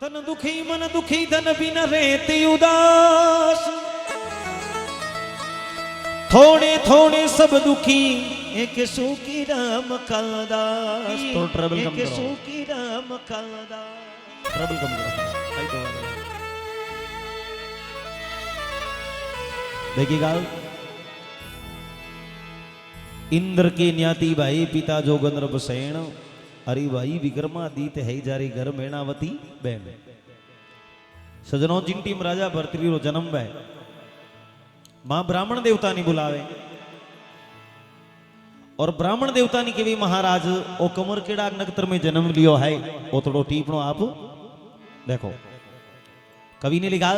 तन दुखी मन दुखी धन बिन रहते उदास, थोड़े थोड़े सब दुखी एक सुखी राम का दास। तो ट्रबल कम एक करो, सुखी राम का दास। ट्रबल कम करो। देखिएगा, इंद्र के न्याती भाई पिता जोगंद्र बसेन, अरे भाई विक्रमादित्य है जारी घर मेणावती बहन। सजनों जिन टीम राजा भर्तृ रो जन्म है, मां ब्राह्मण देवता ने बुलावे और ब्राह्मण देवता ने केवी महाराज ओ कमर केड़ा नक्षत्र में जन्म लियो है, ओ थोड़ो टीपणो आप देखो। कवि ने लिखा,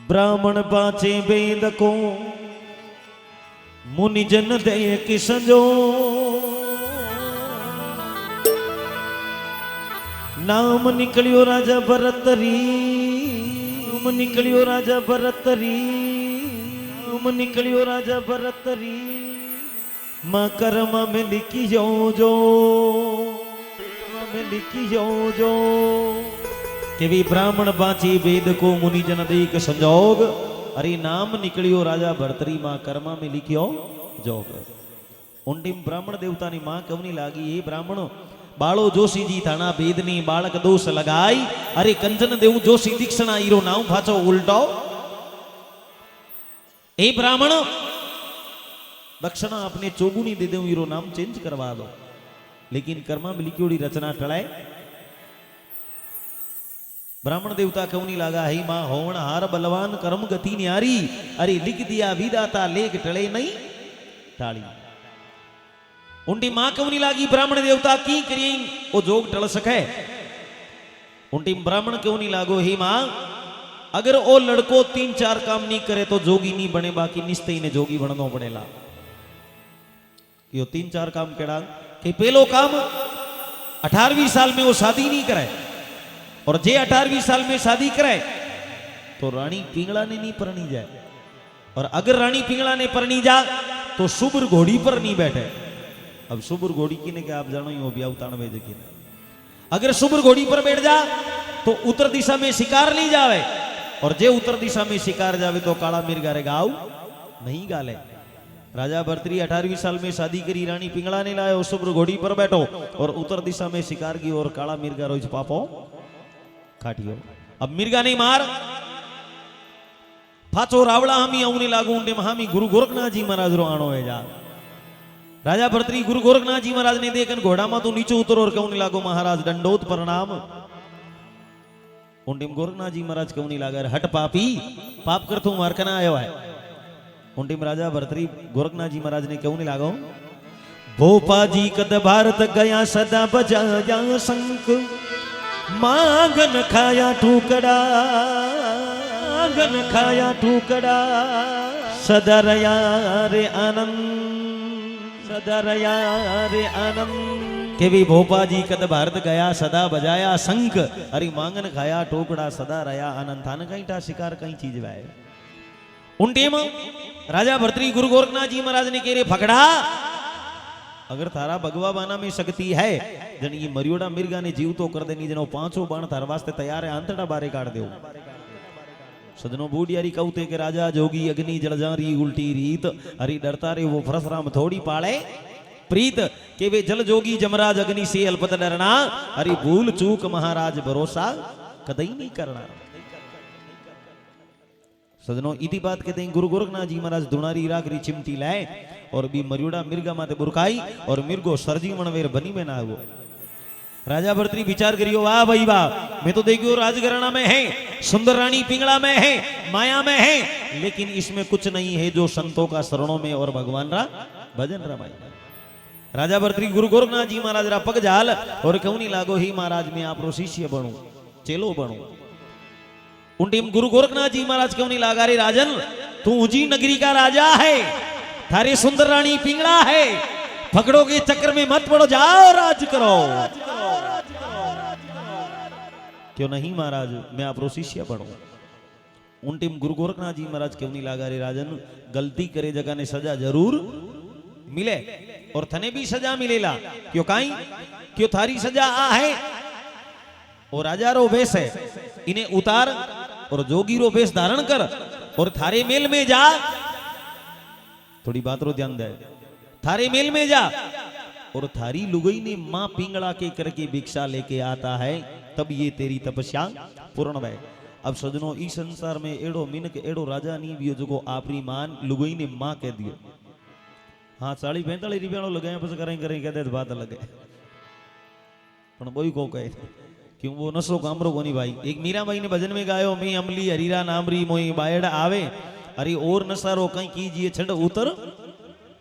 ब्राह्मण पाचे वेद को मुनि जन दे किसंजो, नाम निकलियो राजा भरतरी, नाम निकलियो राजा भरतरी, नाम निकलियो राजा भरतरी। मां कर्मा में लिखी जो में लिखी जो के भी ब्राह्मण बाची वेद को मुनि जन देख संजोग, अरे नाम निकलियो राजा भरतरी, मां कर्मा में लिखियो जोग। उंडिम ब्राह्मण देवता ने मां कवनी लागी, ये ब्राह्मण बाळो जोशी जी थाना भेदनी बालक दोष लगाई, अरे कंचन देव जोशी दीक्षणा ईरो नाम भाचो उल्टो। ए ब्राह्मण दक्षिणा अपने चोगुनी दे दो, ईरो नाम चेंज करवा दो, लेकिन कर्मा में लिखियोड़ी रचना टळाए। ब्राह्मण देवता कवनी लागा, ही मां होवण हार बलवान कर्म गति न्यारी, अरे लिख दिया विदाता लेख टळे नहीं टाली। उंडी मां कवनी लागी, ब्राह्मण देवता की करी ओ जोग टल सके। उंडी ब्राह्मण कवनी लागो, ही मां अगर ओ लड़को 3-4 काम नहीं करे तो जोगी नहीं बने, बाकी निश्चय ने जोगी बननो पड़ेला। यो 3-4 काम केड़ा कि पहलो काम 18वीं साल में वो शादी नहीं करे, और जे 18वीं साल में शादी करे तो रानी पिंगला ने नहीं परणी जाए, और अगर रानी पिंगला ने परणी जा तो सुबर घोड़ी पर नहीं बैठे। अब सुबर घोड़ी की ने क्या आप जानो, यो ब्याह उतान में देखी, अगर सुबर घोड़ी पर बैठ जा तो उत्तर दिशा में शिकार नहीं जावे, और जे उत्तर दिशा में शिकार जावे तो काला मिर्गा रे गाव नहीं गाले। राजा भर्तृ 18वीं साल में शादी करी, रानी पिंगला ने लाए, सुबर घोड़ी पर बैठो और उत्तर दिशा में शिकार की, और काला मिर्गा रोज पापो काटियो। अब मिर्गा नहीं मार फाचो रावड़ा हमी आउने लागू, उंडे हामी गुरु गोरखनाथ जी महाराज रो आनो है जा। राजा भर्तृ गुरु गोरखनाथ जी महाराज ने देखन घोड़ा में तो नीचे उतरो और कहने लागो, महाराज दंडोत प्रणाम। उंडे गोरखनाथ जी महाराज कहने लागा, हट पापी, पाप कर तू मारकना आयो है। उंडे राजा भर्तृ गोरखनाथ जी महाराज ने कहने लागो, भोपा जी कद भारत गया सदा बजाया शंख, मांगन खाया ठुकड़ा, मांगन खाया ठुकड़ा, सदा रया रे आनंद, सदा रया रे आनंद। के भी भोपा जी कद भारत गया सदा बजाया शंख, अरे मांगन खाया ठोकड़ा, सदा रया आनंद। थान कहीं टा शिकार कहीं चीज वाय। उन टेम राजा भर्तृ गुरु गोरखनाथ जी महाराज ने कह रे, फकड़ा अगर थारा भगवा बाना में शक्ति है, जन ये मरियोड़ा मिर्गा ने जीव तो कर देनी, जनो 5 बाण थार वास्ते तैयार है, आंतड़ा बारे काट दो। सजनो बूढ़ियारी कहते के राजा जोगी अग्नि जलजारी उल्टी रीत, अरे डरता रे वो परशुराम थोड़ी पाले प्रीत, के वे जल जोगी जमराज अग्नि से अल्पत डरना, अरे भूल चूक महाराज भरोसा कदई नहीं करना। सजनो इति बात कहते हैं, गुरु गोरखनाथ जी महाराज दुनारी राखरी चिमटी लाए और भी मरियोड़ा मिर्गा माते बुरकाई, और मिर्गो सरजी मनवेर बनी में ना वो। राजा भर्तृ विचार करियो, वाह भाई वाह, मैं तो देखियो राजघराना में है, सुंदर रानी पिंगला में है, माया में है, लेकिन इसमें कुछ नहीं है जो संतों का शरणों में और भगवान रा भजन रमाई। राजा भर्तृ गुरु गोरखनाथ जी महाराज रा पग जाल और कहूनी लागो, ही महाराज मैं आपरो शिष्य बनू, चेलो बनू। उन गुरु गोरखनाथ जी महाराज कहूनी लागा, रे राजन तू ऊंची नगरी का राजा है, थारे सुंदर रानी पिंगला है, फकड़ों के चक्कर में मत पड़ो, जाओ राज करो। क्यों नहीं महाराज, मैं आपरो शिष्य बनू। उन टीम गुरु गोरखनाथ जी महाराज क्यों नहीं लागा, रे राजन गलती करे जगह ने सजा जरूर मिले और थने भी सजा मिलेला। क्यों काई क्यों थारी सजा आ है और राजा रो वेश है इन्हें उतार और जोगी रो वेश धारण कर और थारे मेल में जा। थोड़ी बात रो ध्यान दे। थारे मेल में जा और थारी लुगई ने मां पिंगला के करके भिक्षा लेके आता है, तब ये तेरी तपस्या पूर्ण है। अब सजनो ई संसार में एड़ो मिनक एड़ो राजा नहीं भी जो आपरी मान लुगई ने मां कह दियो। हाँ 40-45 रुपया लगाया बस करें कहते तो बात अलग है, पण बोई को कहे क्यों वो नशो कामरो कोनी भाई। एक मीराबाई ने भजन में गायो, मैं अमली हरीरा नामरी मोई बायड़ आवे, अरे और नशारो कहीं कीजिए छंड उतर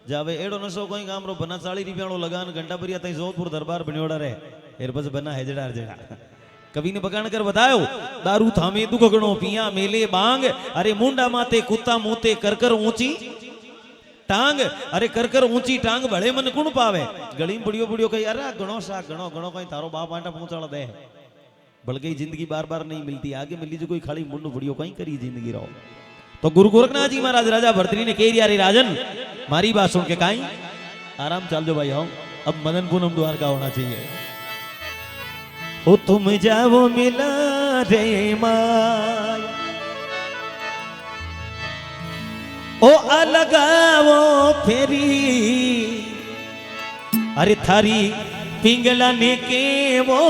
जावे। एड़ो नशो कहीं कामरो बना 40 रुपया लगान घंटा परिया तई जोधपुर दरबार बनियोड़ा रहे फिर बस बना हेजड़ा हेजड़ा। कवि ने बकान कर बतायो, दारू थामे दुख गणो पिया मेले बांग, अरे मुंडा माते कुत्ता मुते कर ऊंची टांग, अरे कर ऊंची टांग बड़े मन कुण पावे। गली बुढ़ियो बुढ़ियो कही अरे गणो सा गणो गणो कहीं तारो बाप आटा पहुंचाड़ दे, बल्कि जिंदगी बार बार नहीं मिलती, आगे मिली जो कोई खाली मुंडू बुढ़ियो कहीं करी जिंदगी रहो। तो गुरु गोरखनाथ जी महाराज राजा भर्तृहरि ने कह दिया, रे राजन मारी बात सुन के काई आराम चल जो भाई, आओ अब मदन पूनम द्वारका होना चाहिए। ओ तुम जाओ मिला रे माय, ओ अलगाओ फेरी, अरे थारी पिंगला ने के वो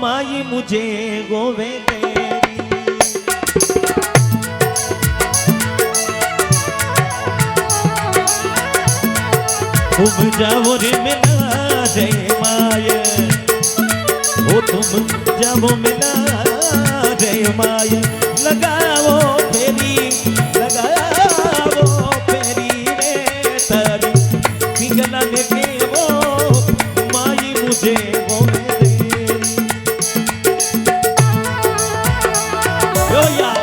माई मुझे गोवे तेरी। तुम जाओ रे मिला रे माय, ओ तुम जाओ मिला रे माय, लगाओ फेरी लगाओ फेरी रे तारी पिंगला ने के वो माई मुझे गोवे तेरी। यो यार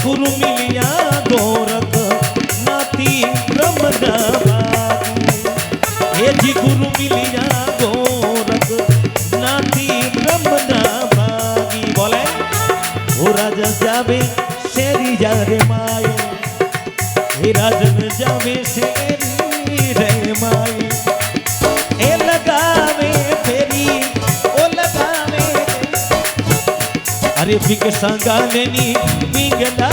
गुरु मिलिया गोरख नाती ब्रह्मना भागी, हे जी गुरु मिलिया गोरख नाती ब्रह्मना भागी। बोले ओ राजा जावे शेरी जा रे माए, हे राजन जावे शेरी रे माए, ए लगावे फेरी ओ लगावे, अरे बिक संगाने नी पिंगला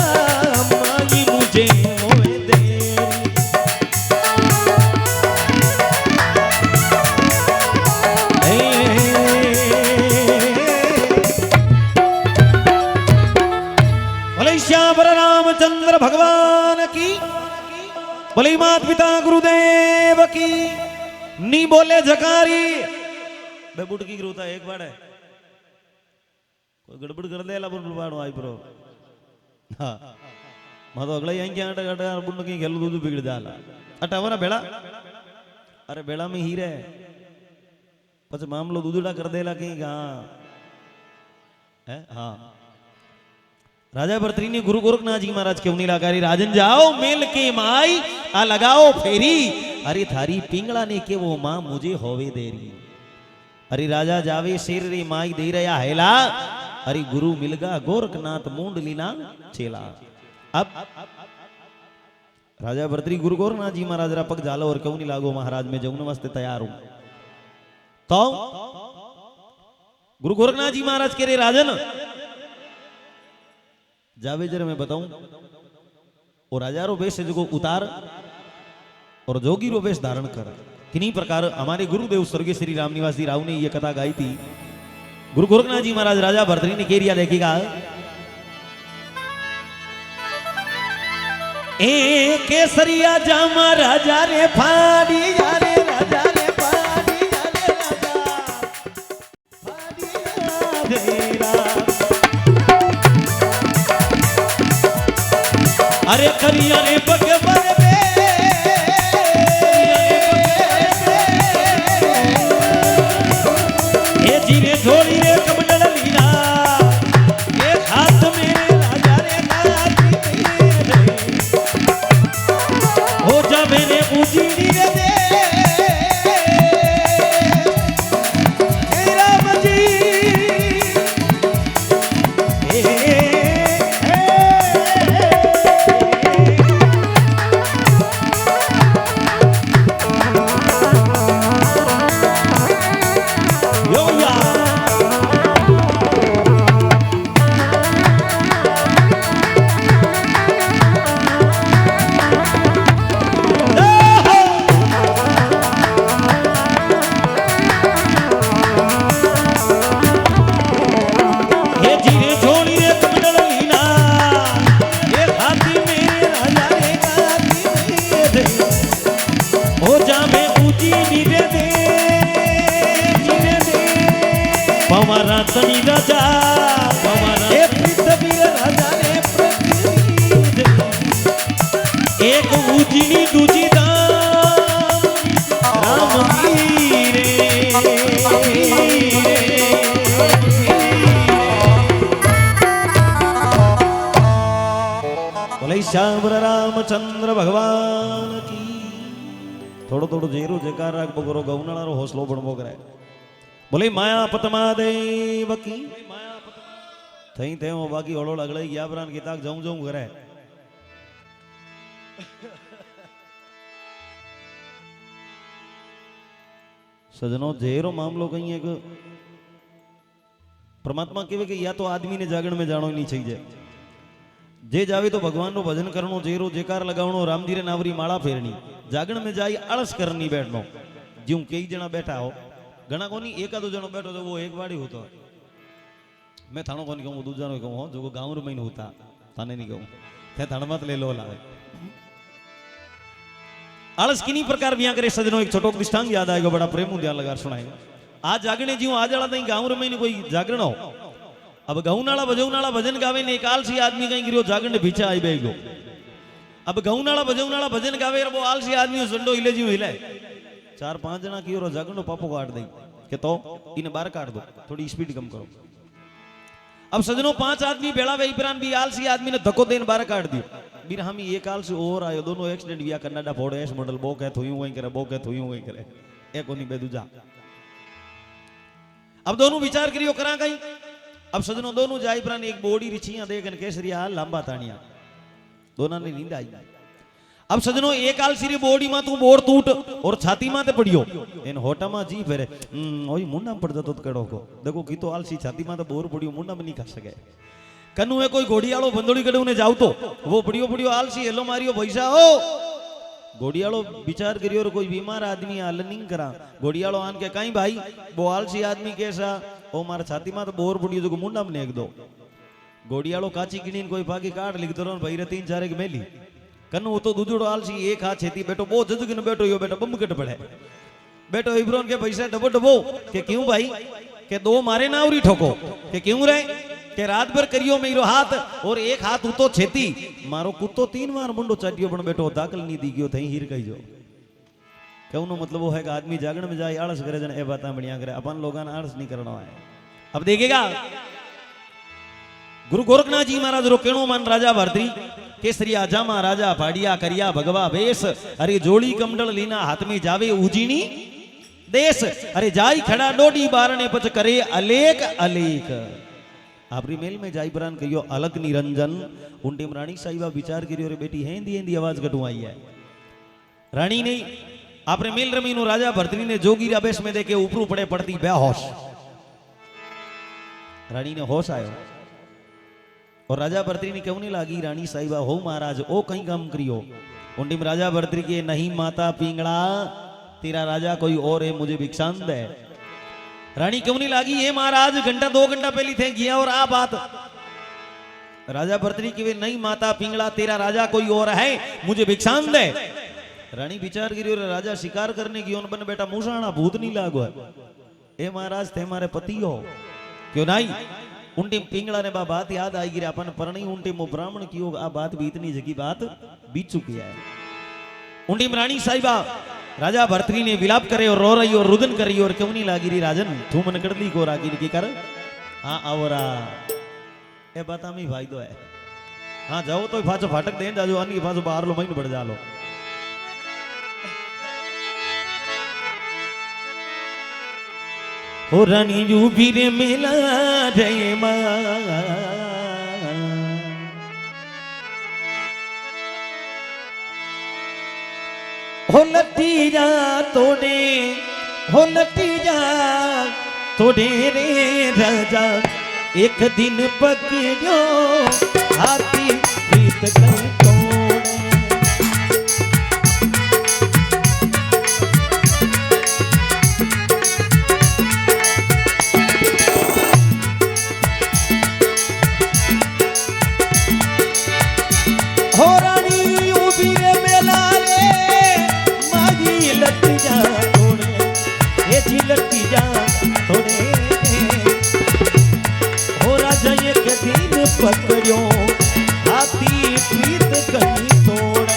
माई मुझे होए तेरी। बोले श्याम रामचंद्र भगवान की, बोले मात पिता गुरुदेव की, नी बोले जकारी बेबुट की गुरुता एक बार है कोई गड़बड़ कर दे ला बुलवाड़ो आई प्रो। हाँ मत अगला यहीं क्या अटक अटक बुंड की खेल दूध बिगड़ जाला अटावरा बेड़ा, अरे बेड़ा में ही रहे पच मामलो दूधड़ा कर देला कहीं कहाँ है। हाँ राजा भर्तृहरि ने गुरु गोरखनाथ जी महाराज क्यों नहीं लगारी, राजन जाओ मेल के माई आ लगाओ फेरी, अरे थारी पिंगला ने के वो मां मुझे होवे देरी। अरे राजा जावे शेर रे माई दे रहा हेला, अरे गुरु मिलगा गोरखनाथ मूंड लीना चेला। अब राजा भर्तृहरि गुरु गोरखनाथ जी महाराज रा पग जालो और क्यों नहीं लागो महाराज में जमुन वास्ते तैयार हूं। तो गुरु गोरखनाथ जी महाराज कह रहे राजन जावे जरा मैं बताऊं, और राजा रो वेश जो उतार और जोगी रो वेश धारण कर। किन्हीं प्रकार हमारे गुरुदेव स्वर्गीय श्री रामनिवास जी राव ने यह कथा गाई थी। गुरु गोरखनाथ जी महाराज राजा भर्तृहरि ने कह दिया, देखिएगा ए केसरिया जामा राजा रे फाड़ी जा रे राजा रे फाड़ी जा रे राजा फाड़ी जा रे अरे करिया रे भगवान बे ये जीने झोली रे कमंडल लीना ये हाथ में राजा रे गाती रे हो जा मैंने उजीड़ी रे दे हे राम जी राजा हे पृथ्वी राजा ने एक उजनी दूजी दाम राम वीरे बोले श्याम रामचंद्र भगवान की थोड़ो थोड़ो जेरो जयकार राख बगरो गौनाळारो होसलो बनबो करे बोले माया पतमादेव की थई थे वो बाकी ओळो लगड़ई गया प्राण की ताक जाऊं जाऊं करे सजनो जेरो मामलो कहीं है कि परमात्मा कहे कि या तो आदमी ने जागरण में जानो नहीं चाहिए जे जावे तो भगवान नो भजन करनो जेरो जेकार लगावनो राम जी रे नावरी माला फेरनी जागरण में जाई आलस करनी बैठनो ज्यों कई जना बैठा हो घना कोनी एकादो जनो बैठो तो वो एक वाड़ी होता मैं थानो कोनी कहूं दूजा नो कहूं जो गांव रो महीन होता थाने नहीं कहूं थे थाने मत ले लो लावे आलस किनी प्रकार बिया करे सजनो एक छोटो दृष्टांत याद आएगा बड़ा प्रेम ध्यान लगा सुनाएगा आज जागने जीव आज वाला तई गांव रो महीन कोई जागरण हो अब गौनाला बजौनाला भजन गावे ने एक आलसी आदमी कहीं गिरो जागरण पीछे आई बेगो अब गौनाला बजौनाला भजन गावे वो आलसी आदमी संडो हिले जीव हिले 4-5 जना की और जागरण पापो काट दई के तो इन्हें बाहर काट दो थोड़ी स्पीड कम करो अब सजनों 5 आदमी बेड़ा वे इपरान भी आलसी आदमी ने धक्को देन बाहर काट दियो बीर हम एक आलसी और आयो दोनों एक्सीडेंट विया कनाडा फोड़े एस मॉडल बो के थुयू वही करे बो के थुयू वही करे एक कोनी बेदुजा अब दोनों विचार करियो करा कहीं अब सजनों दोनों जाई प्राण एक बोड़ी रिछियां देखन केसरिया लांबा तानिया दोना ने नींद आई अब सजनों एक आलसी री बोड़ी में तू बोर टूट और छाती में ते पड़ियो इन होटा में जी फेरे ओई मुंडा में पड़ जातो तो केड़ो को देखो की तो आलसी छाती में तो बोर पड़ियो मुंडा में नहीं खा सके कनु है कोई घोड़ियालो बंदोड़ी कड़े उन्हें जाऊ तो वो पड़ियो पड़ियो आलसी हेलो मारियो पैसा हो घोड़ियालो विचार करियो और कोई बीमार आदमी हाल नहीं करा घोड़ियालो आन के कहीं भाई वो आलसी आदमी कैसा ओ मार छाती में तो बोर पड़ियो जो मुंडा में नेक दो घोड़ियालो काची गिनी कोई भागी काट लिख दो भाई रे 3-4 एक मेली कनु तो दूजड़ो आलसी एक हाथ छेती बेटो बो जजगन बैठो यो बेटा बम कट पड़े बेटो इब्रोन के पैसा डबो डबो के क्यों भाई के 2 मारे ना उरी ठोको के क्यों रे के रात भर करियो मेरो हाथ और एक हाथ उतो छेती मारो कुत्तो 3 बार मुंडो चाटियो पण बेटो दाखल नहीं दी गयो थई हीर कही जो कहनो मतलब वो है कि आदमी जागरण में जाए आलस करे जन ए बाता बढ़िया करे अपन लोगन आलस नहीं करना है अब देखेगा गुरु गोरखनाथ जी महाराज रो केणो मान राजा भरतरी केसरिया जामा राजा भाड़िया करिया भगवा वेश अरे जोड़ी कमंडल लीना हाथ में जावे उजीनी देश अरे जाई खड़ा डोडी बारने पच करे अलेक अलेक आपरी मेल में जाई बरान कहियो अलग निरंजन उंडे रानी साहिबा विचार करियो रे बेटी हेंदी हेंदी आवाज कटवाई है रानी ने आपरे मेल रमी नो राजा भरतरी ने जोगी आवेश में देखे ऊपर पड़े पड़ती बेहोश रानी ने होश आयो और राजा भरतरी ने क्यों नहीं लागी रानी साहिबा हो महाराज ओ कहीं काम करियो उंडिम राजा भरतरी के नहीं माता पिंगड़ा तेरा राजा कोई और है मुझे भिक्षांत है रानी क्यों नहीं लागी ये महाराज घंटा 2 घंटा पहले थे गया और आ बात राजा भरतरी की वे नहीं माता पिंगड़ा तेरा राजा कोई और है मुझे भिक्षांत है रानी विचार करियो राजा शिकार करने की बन बेटा मूसाणा भूत नहीं लागो है ए महाराज थे हमारे पति हो क्यों नहीं उनटे पिंगला ने बा बात याद आई गिरा अपन परणी उनटे मो ब्राह्मण कियो आ बात भी इतनी जगी बात बीत चुकी है। उनटी रानी साहिबा राजा भर्तरी ने विलाप करे और रो रही और रुदन कर रही और क्यों नहीं लागी रही राजन तू मन कर दी को रागी की कर हाँ आवरा ए बात में फायदो है। हाँ जाओ तो पाछो फाटक दे जाजो आनी पाछो बाहर लो महीन बढ़ जा लो। हो रानी यू भी रे मेला जय मां हो लटी जा तोड़े हो लटी जा तोड़े रे राजा एक दिन पकड़ो हाथी प्रीत कर तोड़े। हो रानी उभी रे मेला रे मागी लटी जा तोड़े ये जी लटी जा तोड़े। हो राजा एक दिन पकड़ो हाथी प्रीत कहीं तोड़े।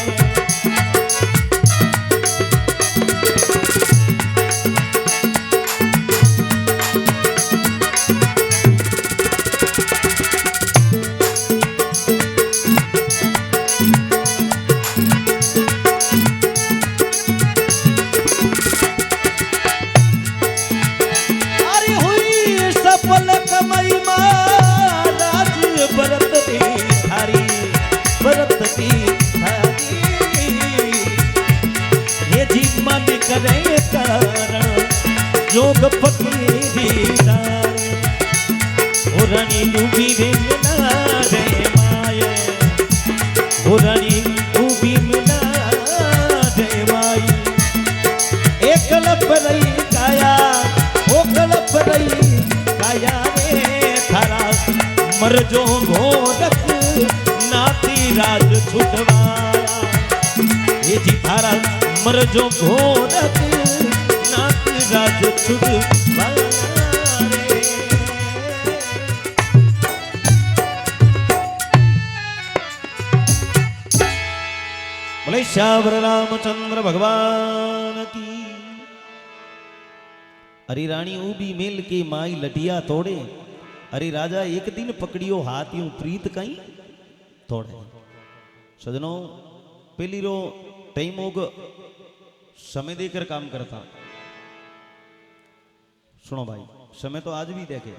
करे कारण जोग फकीरी तारे ओ रानी डूबी रे मिला रे माये ओ रानी डूबी मिला रे माई एक कलप रही काया ओ कलप रही काया रे थारा मर जो घोरक नाती राज छुटवाया ये जी थारा मर जो घोरक नात राज छुटवाया रे। बोले श्यावर रामचंद्र भगवान की। अरे रानी ऊबी मेल के माई लटिया तोड़े अरे राजा एक दिन पकड़ियो हाथ यूं प्रीत कहीं तोड़े। सजनों पहली रो टाइम होग समय देकर काम करता। सुनो भाई समय तो आज भी देखे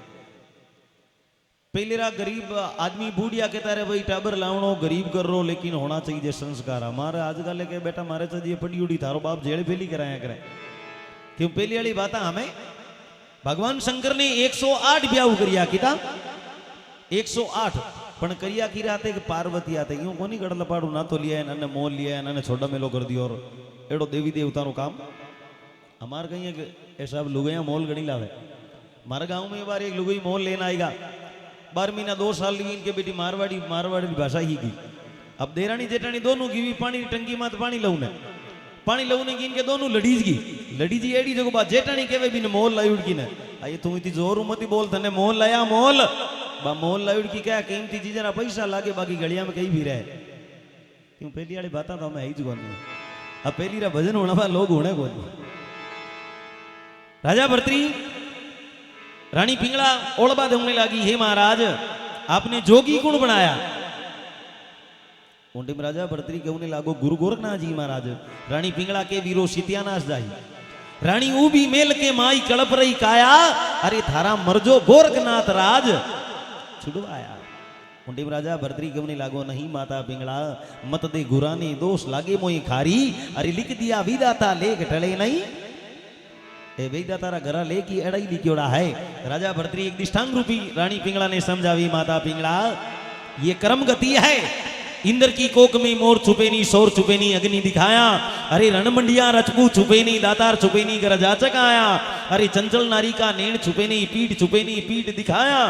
पहले रा गरीब आदमी बूढ़िया कहता रहे भाई टाबर लावणो गरीब कर रो लेकिन होना चाहिए संस्कार। हमारे आजकल लेके बेटा मारे चाहिए पड़ी उड़ी थारो बाप जेल फेली कराया करे क्यों पहली वाली बात हमें भगवान शंकर ने 108 ब्याह करिया किता 108 पण करिया की राते कि पार्वती आते यूं कोनी गड़ लपाड़ू ना तो लिया है ना मोल लिया है ना छोड़ा मेलो कर दियो और एड़ो देवी देवता नो काम हमार कहीं है ऐसा लुगैया मोल गणी लावे। हमारे गांव में बार एक लुगई मोल लेना आएगा 12 महीना 2 साल की इनके बेटी मारवाड़ी भाषा ही की। अब देरानी जेठानी दोनों की भी पानी टंकी मात पानी लऊने की इनके दोनों लड़ी जी एडी जगह बात जेठानी केवे बिन मोल लाई उड़की ने आये तू इतनी जोर मती बोल तने मोल लाया मोल बा मोल लाई उड़की क्या कीमती चीजें ना पैसा लागे बाकी गलिया में कहीं भी रहे क्यों पहली वाली बात तो हमें ही नहीं। अब पहली रा भजन होना बा लोग होने को राजा भर्तरी रानी पिंगला ओड़बा होने लगी हे महाराज आपने जोगी गुण बनाया। उन्हें राजा भर्तरी कहने लागो गुरु गोरखनाथ जी महाराज रानी पिंगला के वीरो सितियानाश जाई रानी ऊबी मेल के माई कड़प रही काया अरे थारा मरजो गोरखनाथ राज छुड़वाया। उन्हें राजा भर्तरी कहने लागो नहीं माता पिंगला मत दे गुराने दोष लागे मोई खारी अरे लिख दिया विदाता लेख टले नहीं ए वेदा तारा घरा ले की अड़ाई लिखियोड़ा है। राजा भर्तरी एक दिष्टांग रूपी रानी पिंगला ने समझावी माता पिंगला ये कर्म गति है। इंद्र की कोक में मोर छुपे नी शोर छुपे नी अग्नि दिखाया अरे रणमंडिया रचकू छुपे नी दातार छुपे नी गरजाचक आया अरे चंचल नारी का नेण छुपे नी पीठ दिखाया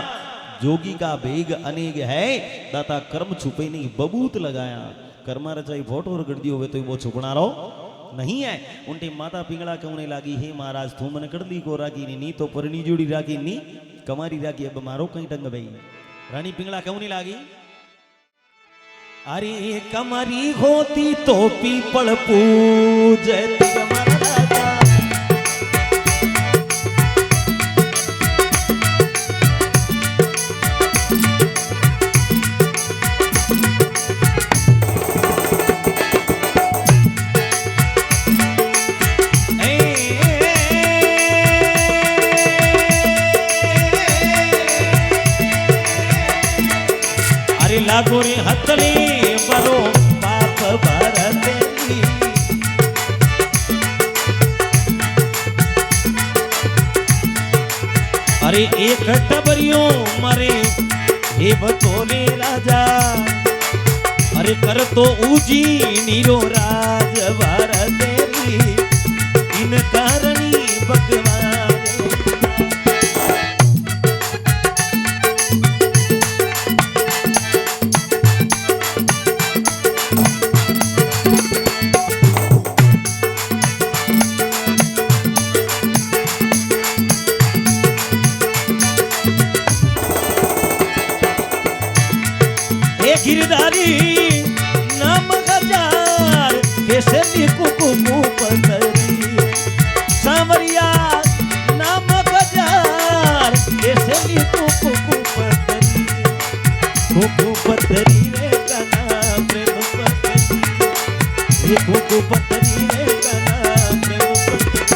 जोगी का बेग अनेग है दाता कर्म छुपे नी बबूत लगाया कर्मा रचाई फोटो रगड़ दियो वे तो वो छुपना रहो नहीं है। उनकी माता पिंगला कहने लगी हे महाराज तू मन कर ली को रागी नी तो परनी जोड़ी रागी नी कमारी रागी अब मारो कहीं टंग भाई रानी पिंगला क्यों नहीं लागी? अरे कमरी होती तो पीपल पूजती हमारा राजा। लागो रे हथले बरो पाप भरतेली। अरे एक टबरियो मरे हे बतोले राजा। अरे कर तो ऊजी नीरो राज भरतेली। इन कारणी भगवान गिरधारी नाम हजार कैसे लिखू पतरी। सावरिया नाम हजार कैसे लिखू पतरी। पतरी रे कना प्रेम पतरी। पतरी रे कना प्रेम पतरी।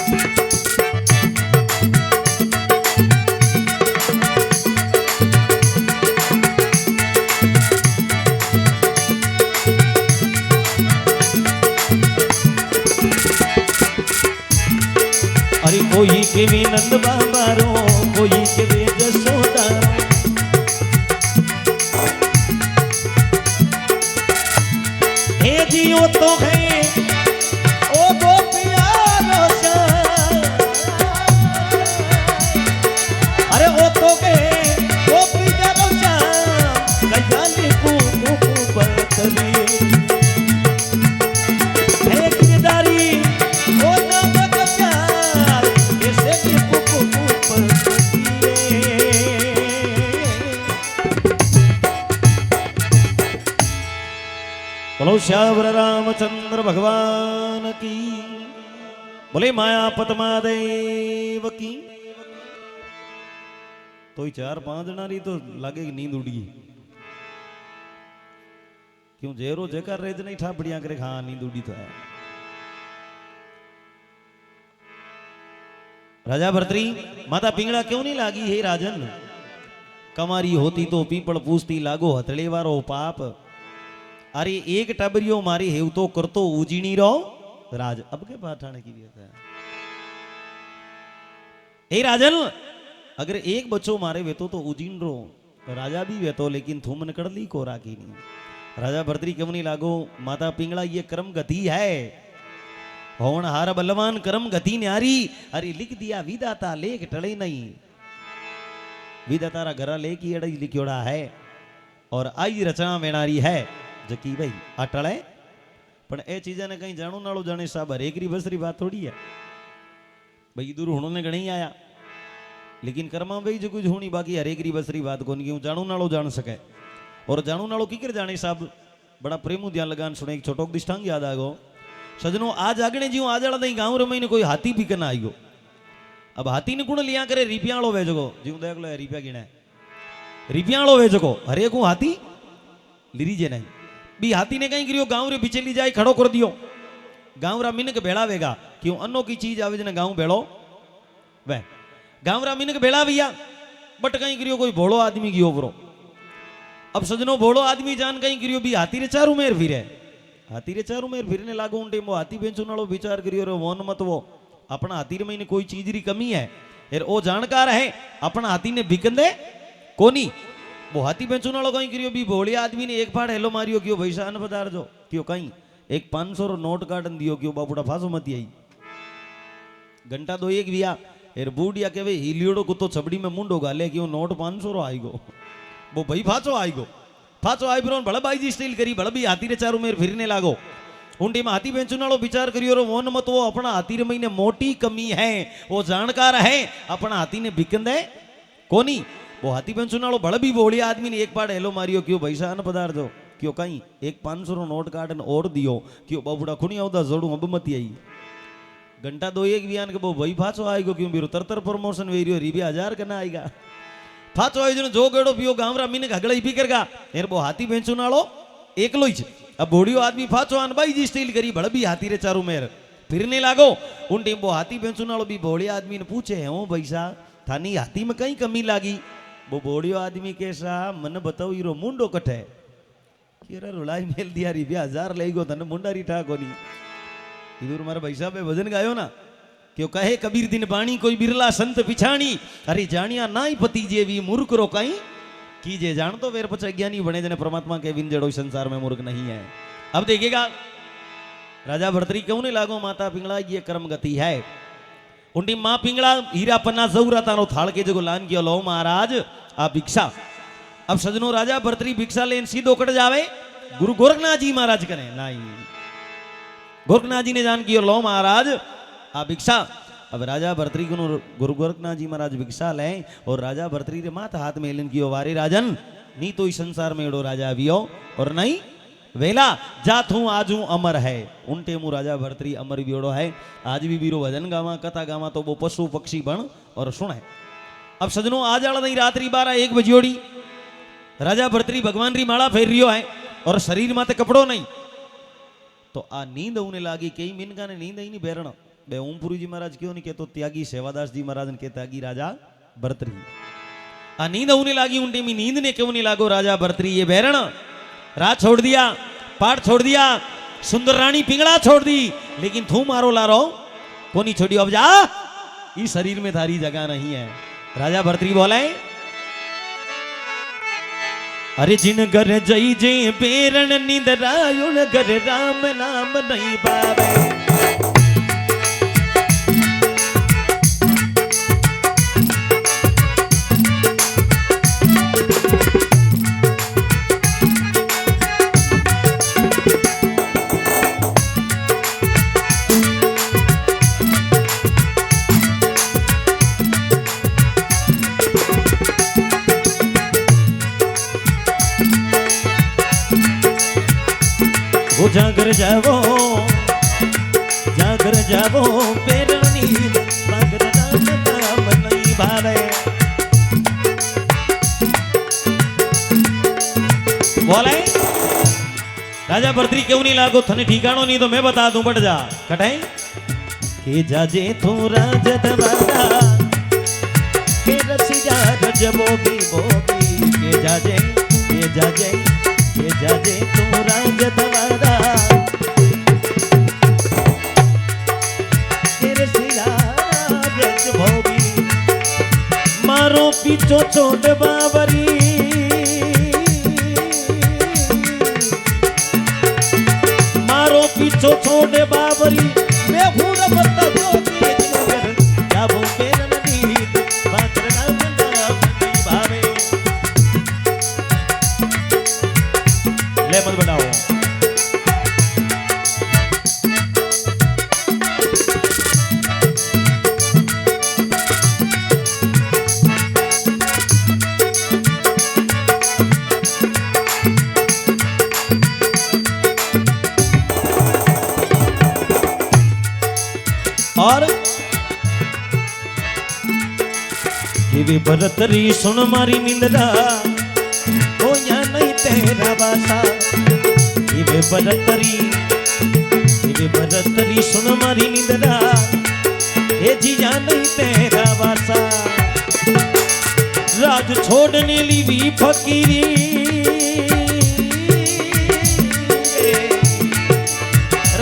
अरे कोई के वे नंद बाबा रो, कोई के वे जसोदा रो। हे जियो तो है ओ गोपिया रोशन। अरे वो तो है गोपिया रोशन। गजाली को पतली। हे गिरधारी ओ नाम बोलो श्यावर रामचंद्र भगवान की। बोले मायापत महादेव की। तो 4-5 जना रही तो लागे कि नींद उड़ गई। क्यों जेरो जेकर रेज नहीं ठा बढ़िया करे। हाँ नींद उड़ी तो है। राजा भर्तरी माता पिंगला क्यों नहीं लागी? हे राजन कमारी होती तो पीपल पूछती। लागो हथड़े वारो पाप। अरे एक टबरियो मारी हेव तो करतो उजीनी रो राज। अब के पाठाने की बात है। हे राजन अगर एक बच्चों मारे वे तो उजीन रो राजा भी वे तो। लेकिन थूमन कर ली को राखी नहीं। राजा भर्तरी क्यों नहीं लागो? माता पिंगला ये कर्म गति है। होनहार बलवान कर्म गति न्यारी। अरे लिख दिया विदाता लेख टले नहीं। विदातारा घरा लेख ही अड़ई लिखोड़ा है। और आई रचना वेणारी है जकी भाई आ टळे। पण ए चीजा ने कहीं जाणू नाळो जाने साहब हरेक री बसरी बात थोड़ी है भाई। दूर होने ने घणी आया लेकिन कर्मा भाई जो कुछ होनी बाकी हरेक री बसरी बात कोनी क्यों जाणू नाळो जान सके। और जाणू नाळो की कर जाने साहब बड़ा प्रेमू ध्यान लगान सुने। एक छोटो दिष्टांग याद आ गो। सजनो आज आगणे जीव आज आला गांव रमई ने कोई हाथी पीकन आई गो। अब हाथी ने कुण लिया करे रिपियाळो वेजगो। जीव देख लो रिपिया गिणे रिपियाळो वेजगो। हरेक हूँ हाथी लीरी जे नहीं। बी हाथी ने कहीं करियो गांव रे पीछे ली जाए खड़ो कर दियो। गांव रा मिनक भेड़ावेगा क्यों अन्नो की चीज आवे जने गांव भेड़ो वे। गांव रा मिनक भेड़ा भैया बट कहीं करियो कोई भोड़ो आदमी गयो बरो। अब सजनो भोड़ो आदमी जान कहीं करियो बी हाथी रे चारू मेर फिरे। हाथी रे चारू मेर फिरने लागो उन टेमो हाथी बेंचू नालो विचार करियो रे वन मत वो अपना हाथी रे में कोई चीज री कमी है। यार ओ जानकार है अपना हाथी ने बिकंदे कोनी। वो हाथी बेंचू नालो कहीं करियो बी भोड़िया आदमी ने एक फाड़ हेलो मारियो क्यों भाई सान पदार जो क्यों कहीं एक 500 रो नोट काटन दियो क्यों बाबूड़ा फांसो मती आई। घंटा दो एक बिया एर बूढ़िया के वे हिलियोड़ो कुत्तो छबड़ी में मुंडो गाले क्यों नोट 500 रो आई गो। वो भाई फाचो आई गो। फाचो आई फिर बड़बाई जी स्टील करी बड़बी हाथी रे चारू मेर फिरने लागो। उंडी में हाथी बेंचू नालो विचार करियो रो मोन मत वो अपना हाथी रे महीने मोटी कमी है। वो जानकार है अपना हाथी ने बिकंदे कोनी। वो हाथी पेन सुनाड़ो भड़ भी बोलिया आदमी ने एक पाड़ हेलो मारियो क्यों पैसा न पदार्थ क्यों कहीं एक 500 रो नोट काट और दियो क्यों बाबूड़ा खुणी आवता जोड़ू अब मती आई घंटा दो एक बयान के वो भाई फाचो आएगो क्यों बीरो तरतर प्रमोशन वेरियो रीबी 1000 करना आएगा फाचो आई जो गेड़ो पियो गामरा मीने घगड़ा ही पी करगा यार वो हाथी पेन सुनाड़ो एकलो ही अब बोड़ियो आदमी फाचो आन बाई जी स्टील करी भड़ भी हाथी रे चारू मेर फिरने लागो उन टीम वो हाथी पेन सुनाड़ो भी बोड़िया आदमी ने पूछे हो पैसा थानी हाथी में कहीं कमी लागी वो बोड़ियो आदमी कैसा मन बताओ हीरो मुंडो कटे केरा रुलाई मेल दिया री 1000 ले गो तने मुंडारी ठा कोनी इधर मारा भाई साहब भजन गायो ना क्यों कहे कबीर दिन बाणी कोई बिरला संत पिछाणी अरे जानिया नाई पति जेवी मूर्ख रो कहीं कीजे जान तो वेर पछ ज्ञानी बने जने परमात्मा के बिन जड़ो संसार में मूर्ख नहीं है। अब देखिएगा राजा भर्तरी क्यों नहीं लागो माता पिंगला ये कर्म गति है उनकी माँ पिंगला हीरा पन्ना जरूरा तारो थाल के जो लान किया लो महाराज आ भिक्षा। अब सजनो राजा भर्तरी भिक्षा लेन सीधो कट जावे गुरु गोरखनाथ जी महाराज करे नहीं गोरखनाथ जी ने जान किया लो महाराज आ भिक्षा। अब राजा भर्तरी को गुरु गोरखनाथ जी महाराज भिक्षा ले और राजा भर्तरी रे माथा हाथ में लेन कियो वारे राजन नी तो इस संसार में एड़ो राजा अभियो और नहीं वेला जाथू आजू अमर है उनटे मु राजा भर्तरी अमर बियोड़ो है आज भी बीरो भजन गावा कथा गावा तो वो पशु पक्षी बन और सुने। अब सजनो आज आला नहीं रात्रि 12-1 बजियोड़ी राजा भर्तरी भगवान री माला फेर रियो है और शरीर माते कपड़ो नहीं तो आ नींद उन्हें लागी कई मिनका ने नींद ही नहीं बेरण बे ओमपुरी जी महाराज क्यों नहीं कहते त्यागी सेवादास जी महाराज ने के त्यागी राजा भर्तरी आ नींद उन्हें लागी उनटे में नींद ने क्यों नहीं लागो राजा भर्तरी ये बेरण रात छोड़ दिया पाठ छोड़ दिया सुंदर रानी पिंगला छोड़ दी लेकिन थू मारो लारो कोनी छोड़ी अब जा इस शरीर में थारी जगह नहीं है। राजा भर्तरी बोले अरे जिन घर जई जे पेरण नींद रायुण घर राम नाम नहीं पावे जागर जावो पेरणी मगर राम नाम नहीं भावे बोले राजा भर्तरी क्यों नहीं लागो थने ठिकानो नहीं तो मैं बता दूं बट जा कटाई के जाजे तू राज दवारा के रसिया रजबोगी बोगी के जाजे तू राज दवारा मारो पीछो छोड़ बावरी मारो पीछो छोड़ बावरी मैं भूल मत बोगी जाबो पेर नदी बाकर नाम भावे ले मत बनाओ और ये भरतरी सुन मारी निंदरा हो या नहीं तेरा बासा ये भरतरी सुन मारी निंदरा ये जिया नहीं तेरा बासा राज छोड़ने ली भी फकीरी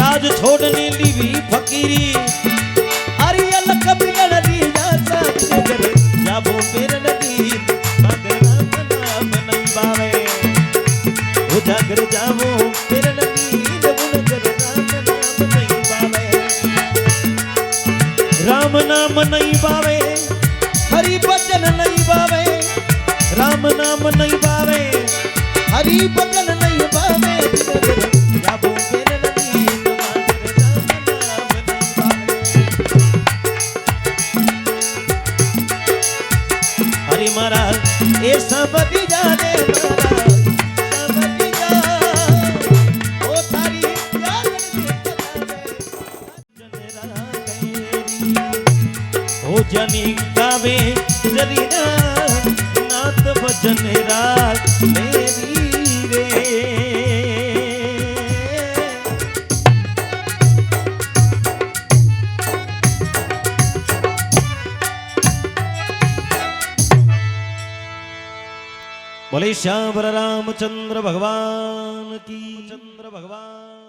राज छोड़ने ली भी फकीरी जाबो पेर नदी मगर राम नाम नहीं पावे ओ जागर जाबो पेर नदी मगर राम नाम नहीं पावे हरि भजन नहीं पावे राम नाम नहीं पावे हरि भजन नहीं पावे जाबो पेर नदी महाराज समझ जाने मारा समझ जा ओ तारी याद ओ जनी गावे जरीना नात भजन राग मेरी रे बोले श्याम रामचंद्र भगवान की चंद्र भगवान